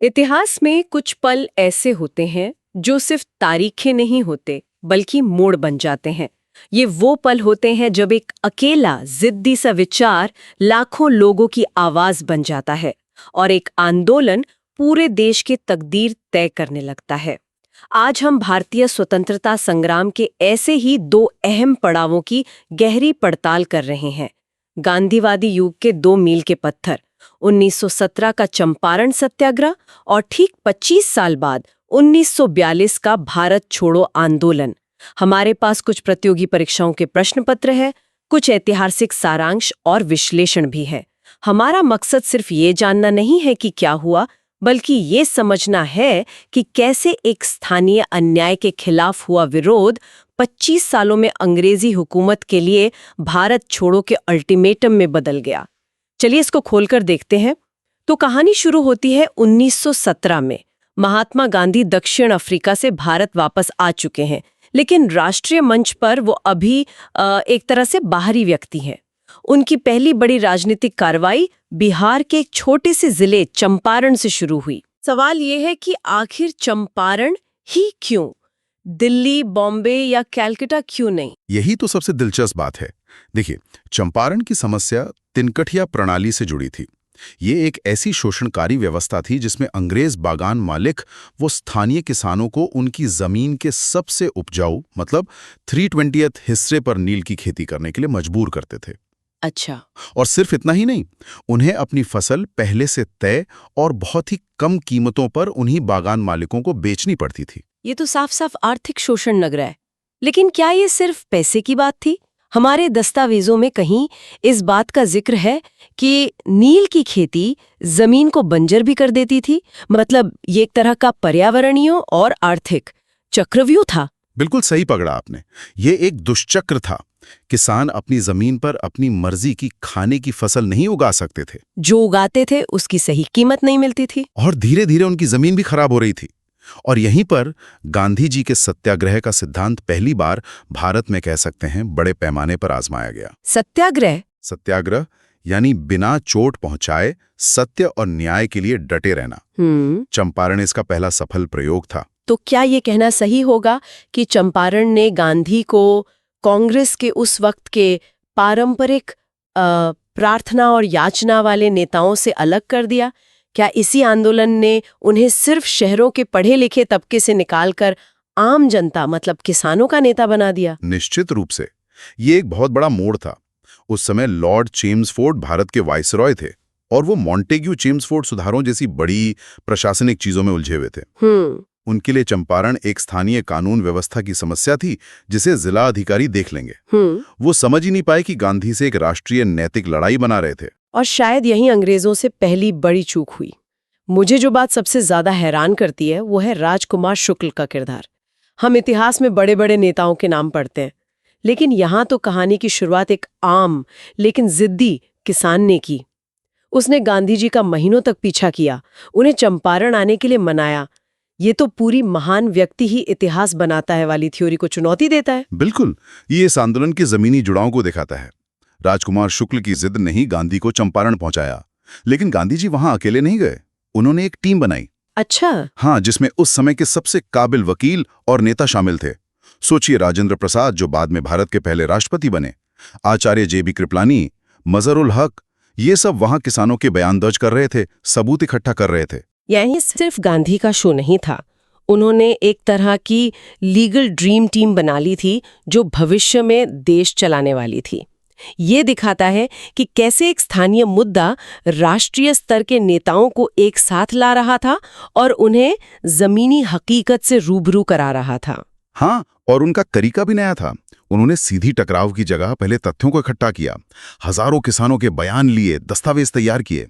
इतिहास में कुछ पल ऐसे होते हैं जो सिर्फ तारीखें नहीं होते बल्कि मोड़ बन जाते हैं। ये वो पल होते हैं जब एक अकेला जिद्दी सा विचार लाखों लोगों की आवाज बन जाता है और एक आंदोलन पूरे देश की तकदीर तय करने लगता है। आज हम भारतीय स्वतंत्रता संग्राम के ऐसे ही दो अहम पड़ावों की गहरी पड़ताल कर रहे हैं। गांधीवादी युग के दो मील के पत्थर, 1917 का चंपारण सत्याग्रह और ठीक 25 साल बाद 1942 का भारत छोड़ो आंदोलन। हमारे पास कुछ प्रतियोगी परीक्षाओं के प्रश्न पत्र है, कुछ ऐतिहासिक सारांश और विश्लेषण भी है। हमारा मकसद सिर्फ ये जानना नहीं है कि क्या हुआ, बल्कि ये समझना है कि कैसे एक स्थानीय अन्याय के खिलाफ हुआ विरोध 25 सालों में अंग्रेजी हुकूमत के लिए भारत छोड़ो के अल्टीमेटम में बदल गया। चलिए इसको खोलकर देखते हैं। तो कहानी शुरू होती है 1917 में। महात्मा गांधी दक्षिण अफ्रीका से भारत वापस आ चुके हैं, लेकिन राष्ट्रीय मंच पर वो अभी एक तरह से बाहरी व्यक्ति हैं। उनकी पहली बड़ी राजनीतिक कार्रवाई बिहार के एक छोटे से जिले चंपारण से शुरू हुई। सवाल ये है कि आखिर चंपारण ही क्यों? दिल्ली, बॉम्बे या कलकत्ता क्यों नहीं? यही तो सबसे दिलचस्प बात है। देखिए, चंपारण की समस्या तिनकठिया प्रणाली से जुड़ी थी। ये एक ऐसी शोषणकारी व्यवस्था थी जिसमें अंग्रेज बागान मालिक वो स्थानीय किसानों को उनकी जमीन के सबसे उपजाऊ मतलब 3/20 हिस्से पर नील की खेती करने के लिए मजबूर करते थे। अच्छा। और सिर्फ इतना ही नहीं, उन्हें अपनी फसल पहले से तय और बहुत ही कम कीमतों पर उन्हीं बागान मालिकों को बेचनी पड़ती थी। ये तो साफ साफ आर्थिक शोषण लग रहा है। लेकिन क्या ये सिर्फ पैसे की बात थी? हमारे दस्तावेजों में कहीं इस बात का जिक्र है कि नील की खेती जमीन को बंजर भी कर देती थी। मतलब ये एक तरह का पर्यावरणीय और आर्थिक चक्रव्यूह था। बिल्कुल सही पकड़ा आपने। ये एक दुष्चक्र था। किसान अपनी जमीन पर अपनी मर्जी की खाने की फसल नहीं उगा सकते थे। जो उगाते थे उसकी सही कीमत नहीं मिलती थी और धीरे धीरे उनकी जमीन भी खराब हो रही थी। और यहीं पर गांधी जी के सत्याग्रह का सिद्धांत पहली बार भारत में कह सकते हैं बड़े पैमाने पर आजमाया गया। सत्याग्रह यानी बिना चोट पहुंचाए सत्य और न्याय के लिए डटे रहना। चंपारण इसका पहला सफल प्रयोग था। तो क्या ये कहना सही होगा कि चंपारण ने गांधी को कांग्रेस के उस वक्त के पारंपरिक प्रार्थना और याचना वाले नेताओं से अलग कर दिया? क्या इसी आंदोलन ने उन्हें सिर्फ शहरों के पढ़े लिखे तबके से निकालकर आम जनता मतलब किसानों का नेता बना दिया? निश्चित रूप से ये एक बहुत बड़ा मोड़ था। उस समय लॉर्ड चेम्सफोर्ड भारत के वाइसरॉय थे और वो मॉन्टेग्यू चेम्सफोर्ड सुधारों जैसी बड़ी प्रशासनिक चीजों में उलझे हुए थे। उनके लिए चंपारण एक स्थानीय कानून व्यवस्था की समस्या थी जिसे जिला अधिकारी देख लेंगे। वो समझ ही नहीं पाए कि गांधी से एक राष्ट्रीय नैतिक लड़ाई बना रहे थे। और शायद यही अंग्रेजों से पहली बड़ी चूक हुई। मुझे जो बात सबसे ज्यादा हैरान करती है वो है राजकुमार शुक्ल का किरदार। हम इतिहास में बड़े बड़े नेताओं के नाम पढ़ते हैं, लेकिन यहाँ तो कहानी की शुरुआत एक आम लेकिन जिद्दी किसान ने की। उसने गांधी जी का महीनों तक पीछा किया, उन्हें चंपारण आने के लिए मनाया। ये तो पूरी महान व्यक्ति ही इतिहास बनाता है वाली थ्योरी को चुनौती देता है। बिल्कुल, ये इस आंदोलन के जमीनी जुड़ाव को दिखाता है। राजकुमार शुक्ल की जिद ने ही गांधी को चंपारण पहुंचाया, लेकिन गांधी जी वहां अकेले नहीं गए। उन्होंने एक टीम बनाई। अच्छा। हाँ, जिसमें उस समय के सबसे काबिल वकील और नेता शामिल थे। सोचिए, राजेंद्र प्रसाद जो बाद में भारत के पहले राष्ट्रपति बने, आचार्य JB कृपलानी, मजहरुल हक, ये सब वहां किसानों के बयान दर्ज कर रहे थे, सबूत इकट्ठा कर रहे थे। यानी सिर्फ गांधी का शो नहीं था, उन्होंने एक तरह की लीगल ड्रीम टीम बना ली थी जो भविष्य में देश चलाने वाली थी। ये दिखाता है कि कैसे एक स्थानीय मुद्दा राष्ट्रीय स्तर के नेताओं को एक साथ ला रहा था और उन्हें जमीनी हकीकत से रूबरू करा रहा था। हाँ, और उनका तरीका भी नया था। उन्होंने सीधी टकराव की जगह पहले तथ्यों को इकट्ठा किया, हजारों किसानों के बयान लिए, दस्तावेज तैयार किए।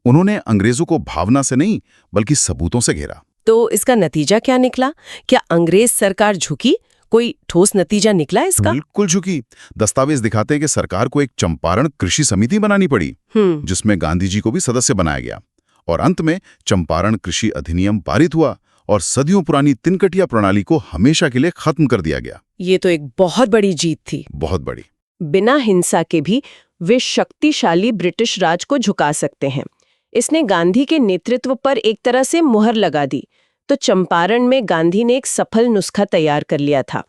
उन्होंने अंग्रेजों को भावना से नहीं बल्कि सबूतों से घेरा। तो इसका नतीजा क्या निकला? क्या अंग्रेज सरकार झुकी? कोई ठोस नतीजा निकला इसका? बिल्कुल झुकी। दस्तावेज दिखाते हैं कि सरकार को एक चंपारण कृषि समिति बनानी पड़ी, जिसमें गांधी जी को भी सदस्य बनाया गया। और अंत में चंपारण कृषि अधिनियम पारित हुआ और सदियों पुरानी तिनकठिया प्रणाली को हमेशा के लिए खत्म कर दिया गया। ये तो एक बहुत बड़ी जीत थी। बहुत बड़ी। बिना हिंसा के भी वे शक्तिशाली ब्रिटिश राज को झुका सकते हैं। इसने गांधी के नेतृत्व पर एक तरह से मुहर लगा दी। तो चंपारण में गांधी ने एक सफल नुस्खा तैयार कर लिया था।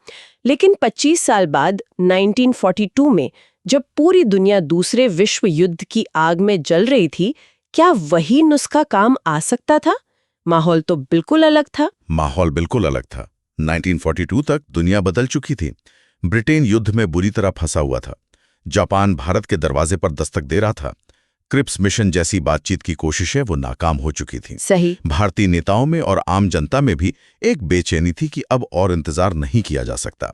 लेकिन 25 साल बाद 1942 में जब पूरी दुनिया दूसरे विश्व युद्ध की आग में जल रही थी, क्या वही नुस्खा काम आ सकता था? माहौल तो बिल्कुल अलग था। माहौल बिल्कुल अलग था। 1942 तक दुनिया बदल चुकी थी। ब्रिटेन युद्ध में बुरी तरह फंसा हुआ था। जापान भारत के दरवाजे पर दस्तक दे रहा था। क्रिप्स मिशन जैसी बातचीत की कोशिशें वो नाकाम हो चुकी थी। सही। भारतीय नेताओं में और आम जनता में भी एक बेचैनी थी कि अब और इंतजार नहीं किया जा सकता।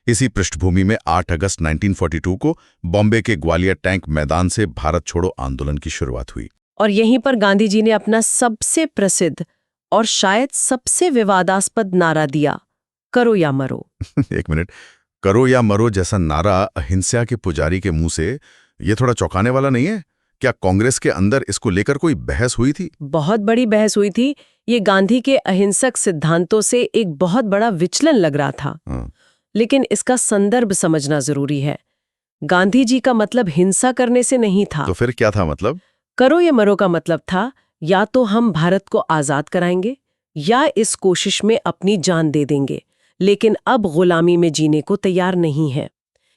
इसी पृष्ठभूमि में 8 अगस्त 1942 को बॉम्बे के ग्वालियर टैंक मैदान से भारत छोड़ो आंदोलन की शुरुआत हुई। और यहीं पर गांधी जी ने अपना सबसे प्रसिद्ध और शायद सबसे विवादास्पद नारा दिया, करो या मरो। एक मिनट, करो या मरो जैसा नारा अहिंसा के पुजारी के मुंह से, ये थोड़ा चौंकाने वाला नहीं है? क्या कांग्रेस के अंदर इसको लेकर कोई बहस हुई थी? बहुत बड़ी बहस हुई थी। ये गांधी के अहिंसक सिद्धांतों से एक बहुत बड़ा विचलन लग रहा था। लेकिन इसका संदर्भ समझना जरूरी है। गांधी जी का मतलब हिंसा करने से नहीं था। तो फिर क्या था मतलब? करो या मरो का मतलब था, या तो हम भारत को आजाद कराएंगे या इस कोशिश में अपनी जान दे देंगे, लेकिन अब गुलामी में जीने को तैयार नहीं है।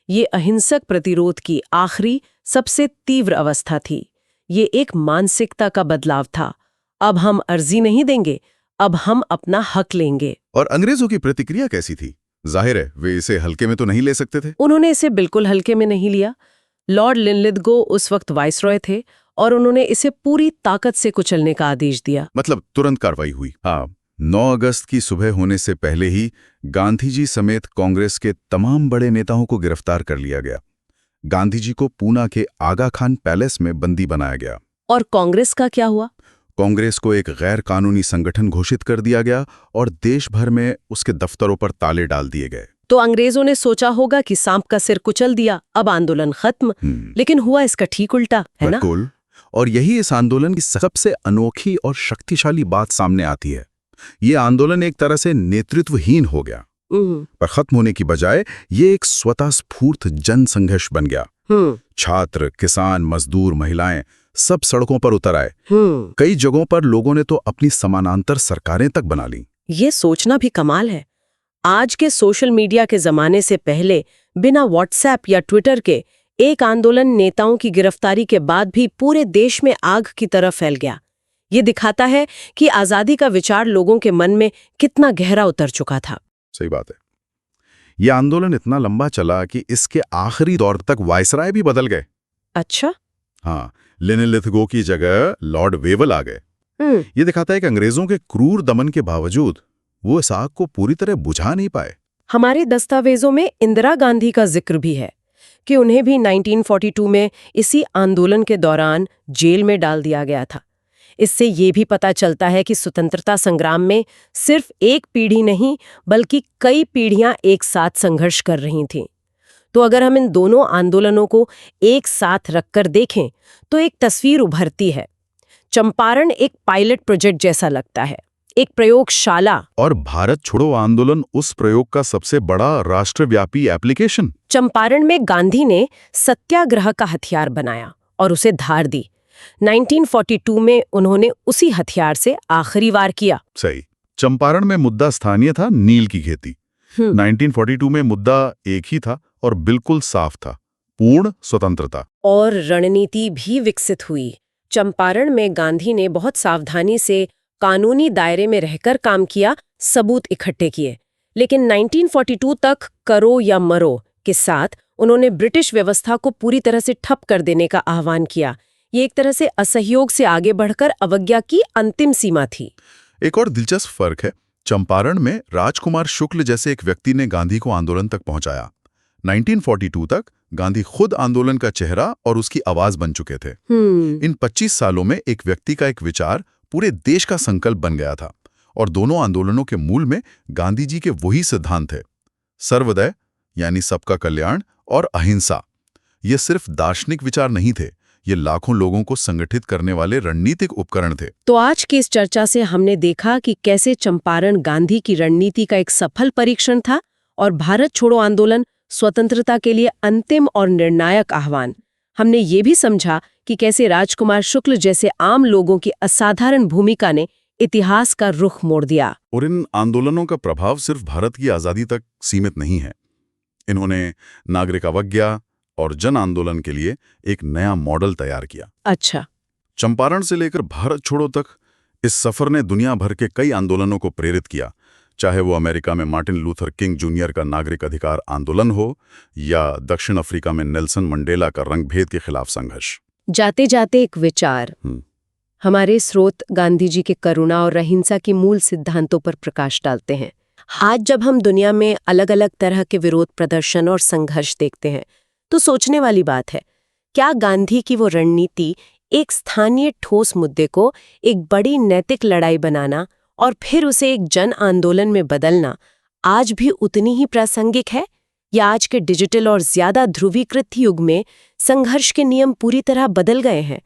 ये अहिंसक प्रतिरोध की आखिरी सबसे तीव्र अवस्था थी। ये एक मानसिकता का बदलाव था। अब हम अर्जी नहीं देंगे, अब हम अपना हक लेंगे। और अंग्रेजों की प्रतिक्रिया कैसी थी? जाहिर है वे इसे हल्के में तो नहीं ले सकते थे। उन्होंने इसे बिल्कुल हल्के में नहीं लिया। लॉर्ड लिनलिथगो उस वक्त वाइसरॉय थे और उन्होंने इसे पूरी ताकत से कुचलने का आदेश दिया। मतलब तुरंत कार्रवाई हुई। हाँ, 9 अगस्त की सुबह होने से पहले ही गांधी जी समेत कांग्रेस के तमाम बड़े नेताओं को गिरफ्तार कर लिया गया। गांधी जी को पूना के आगा खान पैलेस में बंदी बनाया गया। और कांग्रेस का क्या हुआ? कांग्रेस को एक गैर कानूनी संगठन घोषित कर दिया गया और देश भर में उसके दफ्तरों पर ताले डाल दिए गए। तो अंग्रेजों ने सोचा होगा कि सांप का सिर कुचल दिया, अब आंदोलन खत्म। लेकिन हुआ इसका ठीक उल्टा, है ना? बिल्कुल। और यही इस आंदोलन की सबसे अनोखी और शक्तिशाली बात सामने आती है। ये आंदोलन एक तरह से नेतृत्वहीन हो गया, पर खत्म होने की बजाय ये एक स्वतः स्फूर्त जन संघर्ष बन गया। छात्र, किसान, मजदूर, महिलाएं सब सड़कों पर उतर आए। कई जगहों पर लोगों ने तो अपनी समानांतर सरकारें तक बना ली। ये सोचना भी कमाल है। आज के सोशल मीडिया के जमाने से पहले बिना व्हाट्सएप या ट्विटर के एक आंदोलन नेताओं की गिरफ्तारी के बाद भी पूरे देश में आग की तरह फैल गया। ये दिखाता है कि आजादी का विचार लोगों के मन में कितना गहरा उतर चुका था। सही बात है। यह आंदोलन इतना लंबा चला कि इसके आखिरी दौर तक वायसराय भी बदल गए। अच्छा? हाँ, लिनलिथगो की जगह लॉर्ड वेवल आ गए। ये दिखाता है कि अंग्रेजों के क्रूर दमन के बावजूद वो इस आग को पूरी तरह बुझा नहीं पाए। हमारे दस्तावेजों में इंदिरा गांधी का जिक्र भी है कि उन्हें भी 1942 में इसी आंदोलन के दौरान जेल में डाल दिया गया था। इससे ये भी पता चलता है कि स्वतंत्रता संग्राम में सिर्फ एक पीढ़ी नहीं बल्कि कई पीढ़ियां एक साथ संघर्ष कर रही थीं। तो अगर हम इन दोनों आंदोलनों को एक साथ रखकर देखें तो एक तस्वीर उभरती है। चंपारण एक पायलट प्रोजेक्ट जैसा लगता है, एक प्रयोगशाला। और भारत छोड़ो आंदोलन उस प्रयोग का सबसे बड़ा राष्ट्रव्यापी एप्लीकेशन। चंपारण में गांधी ने सत्याग्रह का हथियार बनाया और उसे धार दी। 1942 में उन्होंने उसी हथियार से आखिरी वार किया। सही। चंपारण में मुद्दा स्थानीय था, नील की खेती। 1942 में मुद्दा एक ही था और बिल्कुल साफ था, पूर्ण स्वतंत्रता। और रणनीति भी विकसित हुई। चंपारण में गांधी ने बहुत सावधानी से कानूनी दायरे में रहकर काम किया, सबूत इकट्ठे किए। लेकिन 1942 तक करो या मरो के साथ उन्होंने ब्रिटिश व्यवस्था को पूरी तरह से ठप कर देने का आह्वान किया। ये एक तरह से असहयोग से आगे बढ़कर अवज्ञा की अंतिम सीमा थी। एक और दिलचस्प फर्क है, चंपारण में राजकुमार शुक्ल जैसे एक व्यक्ति ने गांधी को आंदोलन तक पहुंचाया। 1942 तक गांधी खुद आंदोलन का चेहरा और उसकी आवाज बन चुके थे। इन 25 सालों में एक व्यक्ति का एक विचार पूरे देश का संकल्प बन गया था और दोनों आंदोलनों के मूल में गांधी जी के वही सिद्धांत थे, सर्वोदय यानी सबका कल्याण और अहिंसा। ये सिर्फ दार्शनिक विचार नहीं थे, ये लाखों लोगों को संगठित करने वाले रणनीतिक उपकरण थे। तो आज की इस चर्चा से हमने देखा कि कैसे चंपारण गांधी की रणनीति का एक सफल परीक्षण था और भारत छोड़ो आंदोलन स्वतंत्रता के लिए अंतिम और निर्णायक आह्वान। हमने ये भी समझा कि कैसे राजकुमार शुक्ल जैसे आम लोगों की असाधारण भूमिका ने इतिहास का रुख मोड़ दिया। और इन आंदोलनों का प्रभाव सिर्फ भारत की आज़ादी तक सीमित नहीं है। इन्होंने नागरिक अवज्ञा और जन आंदोलन के लिए एक नया मॉडल तैयार किया। अच्छा। चंपारण से लेकर भारत छोड़ो तक इस सफर ने दुनिया भर के कई आंदोलनों को प्रेरित किया, चाहे वो अमेरिका में मार्टिन लूथर किंग जूनियर का नागरिक अधिकार आंदोलन हो या दक्षिण अफ्रीका में नेल्सन मंडेला का रंगभेद के खिलाफ संघर्ष। जाते जाते एक विचार, हमारे स्रोत गांधी जी के करुणा और अहिंसा के मूल सिद्धांतों पर प्रकाश डालते हैं। आज जब हम दुनिया में अलग अलग तरह के विरोध प्रदर्शन और संघर्ष देखते हैं तो सोचने वाली बात है, क्या गांधी की वो रणनीति एक स्थानीय ठोस मुद्दे को एक बड़ी नैतिक लड़ाई बनाना और फिर उसे एक जन आंदोलन में बदलना आज भी उतनी ही प्रासंगिक है, या आज के डिजिटल और ज्यादा ध्रुवीकृत युग में संघर्ष के नियम पूरी तरह बदल गए हैं?